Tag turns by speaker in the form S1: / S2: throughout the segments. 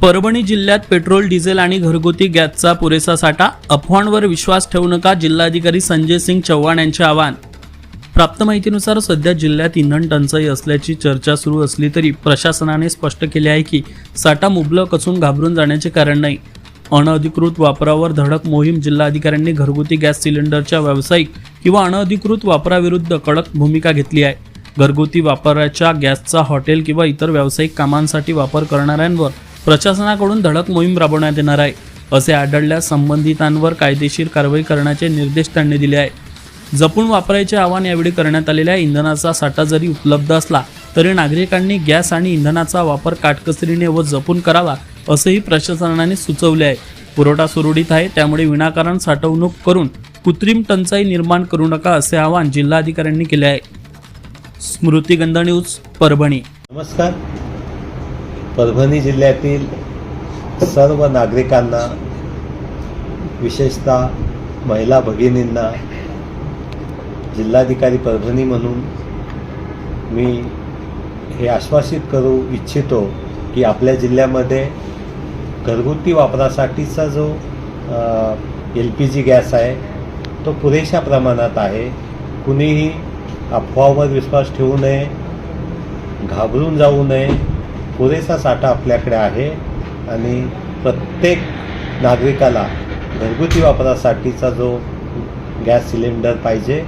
S1: परभणी जिल्ह्यात petrol, diesel आणि घरगुती गॅसचा पुरेसा साठा, अफवांवर विश्वास ठेवू नका, जिल्हाधिकारी संजय सिंग चव्हाण यांचे आवाहन। प्राप्त माहितीनुसार सध्या जिल्ह्यात इंधन टंचाई असल्याची चर्चा सुरू असली तरी प्रशासनाने स्पष्ट केले आहे की साठा मुबलक असून घाबरून जाण्याचे कारण नाही। अनधिकृत वापरावर धडक मोहीम, जिल्हाधिकाऱ्यांनी घरगुती गॅस सिलेंडरच्या व्यावसायिक किंवा अनधिकृत वापराविरुद्ध कडक भूमिका घेतली आहे। घरगुती वापराच्या गॅसचा हॉटेल किंवा इतर व्यावसायिक कामांसाठी वापर करणाऱ्यांवर प्रशासनाकडून धडक मोहीम राबवण्यात येणार आहे। असे आढळल्यास संबंधितांवर कायदेशीर कारवाई करण्याचे निर्देश त्यांनी दिले आहेत। जपून वापरायचे आवाहन यावेळी करण्यात आलेल्या इंधनाचा साठा जरी उपलब्ध असला तरी नागरिकांनी गॅस आणि इंधनाचा वापर काटकसरीने व जपून करावा असेही प्रशासनाने सुचवले आहे। पुरवठा सुरळीत आहे, त्यामुळे विनाकारण साठवणूक करून कृत्रिम टंचाई निर्माण करू नका असे आवाहन जिल्हाधिकाऱ्यांनी केले आहे। स्मृतिगंध न्यूज, परभणी।
S2: नमस्कार। परभणी जिल्ह्यातील सर्व नागरिकांना, विशेषतः महिला भगिनींना जिल्हाधिकारी परभणी म्हणून मी हे आश्वासित करू इच्छितो की आपल्या जिल्ह्यामध्ये घरगुती वापरासाठीचा जो LPG गॅस आहे तो पुरेशा प्रमाणात आहे। कुणीही अफवावर विश्वास ठेवू नये, घाबरून जाऊ नये। पुरेसा साठा आपल्याकडे आहे आणि प्रत्येक नागरिकाला घरगुती वापरासाठीचा जो गॅस सिलेंडर पाहिजे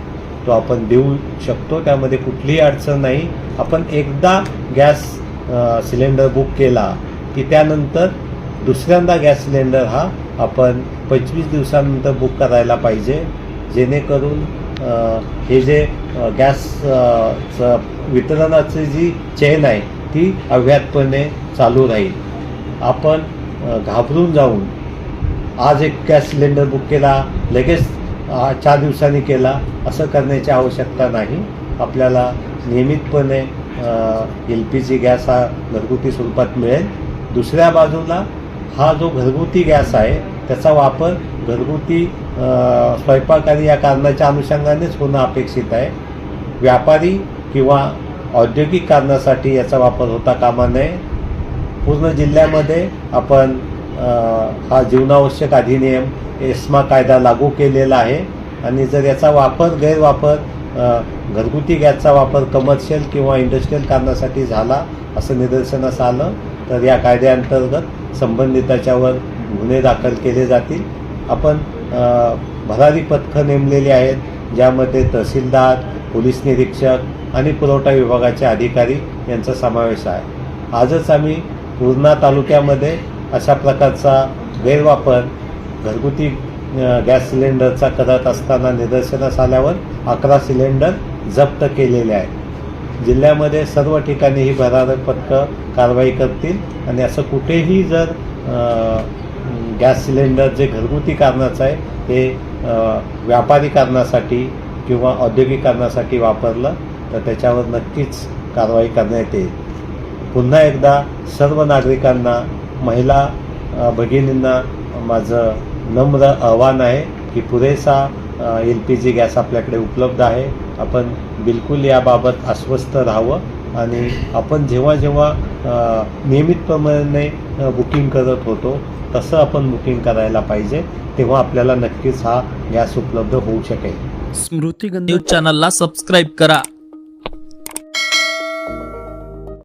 S2: तो आपण देऊ शकतो, त्यामध्ये कुठलीही अडचण नाही। आपण एकदा गॅस सिलेंडर बुक केला की त्यानंतर दुसऱ्यांदा गॅस सिलेंडर हा आपण 25 दिवसानंतर बुक करायला पाहिजे, जेणेकरून हे जे गॅस वितरणाची जी चेन आहे ती अव्याहतपणे चालू राहील। आपण घाबरून जाऊन आज एक गॅस सिलेंडर बुक केला, लगेच 4 दिवसांनी केला, असं करण्याची आवश्यकता नाही। आपल्याला नियमितपणे LPG गॅस हा घरगुती स्वरूपात मिळेल। दुसऱ्या बाजूला हा जो घरगुती गॅस आहे त्याचा वापर घरगुती स्वयंपाक आणि या कारणाच्या अनुषंगानेच होणं अपेक्षित आहे। व्यापारी किंवा औद्योगिक कारणासाठी याचा वापर होता कामा नये। पूर्ण जिल्ह्यामध्ये आपण हा जीवनावश्यक अधिनियम एस्मा कायदा लागू केलेला आहे आणि जर याचा वापर गैरवापर घरगुती गॅसचा वापर कमर्शियल किंवा इंडस्ट्रियल कारणासाठी झाला असं निदर्शनास आलं तर या कायद्याअंतर्गत संबंधिताच्यावर गुन्हे दाखल केले जातील। आपण भरारी पथकं नेमलेली आहेत, ज्यामध्ये तहसीलदार, पोलीस निरीक्षक आणि पुरवठा विभागाचे अधिकारी यांचा समावेश आहे। आजच आम्ही पूर्णा तालुक्यामध्ये अशा प्रकारचा गैरवापर घरगुती गॅस सिलेंडरचा करत असताना निदर्शनास आल्यावर 11 सिलेंडर जप्त केलेले आहेत। जिल्ह्यामध्ये सर्व ठिकाणी ही भरारी पथकं कारवाई करतील आणि असं कुठेही जर गॅस सिलेंडर जे घरगुती कारणाचं आहे ते व्यापारी कारणासाठी किंवा औद्योगिक कारणासाठी वापरलं तर त्याच्यावर नक्कीच कारवाई करण्यात येईल। पुन्हा एकदा सर्व नागरिकांना, महिला भगिनींना माझं नम्र आव्हान आहे की पुरेसा LPG गॅस आपल्याकडे उपलब्ध आहे। आपण बिलकुल याबाबत आश्वस्त राहावं आणि आपण जेव्हा जेव्हा नियमितपणे बुकिंग करत होतो तसं आपण बुकिंग करायला पाहिजे, तेव्हा आपल्याला नक्कीच हा गॅस उपलब्ध होऊ शकेल।
S1: स्मृतिगंध न्यूज चॅनलला सबस्क्राईब करा।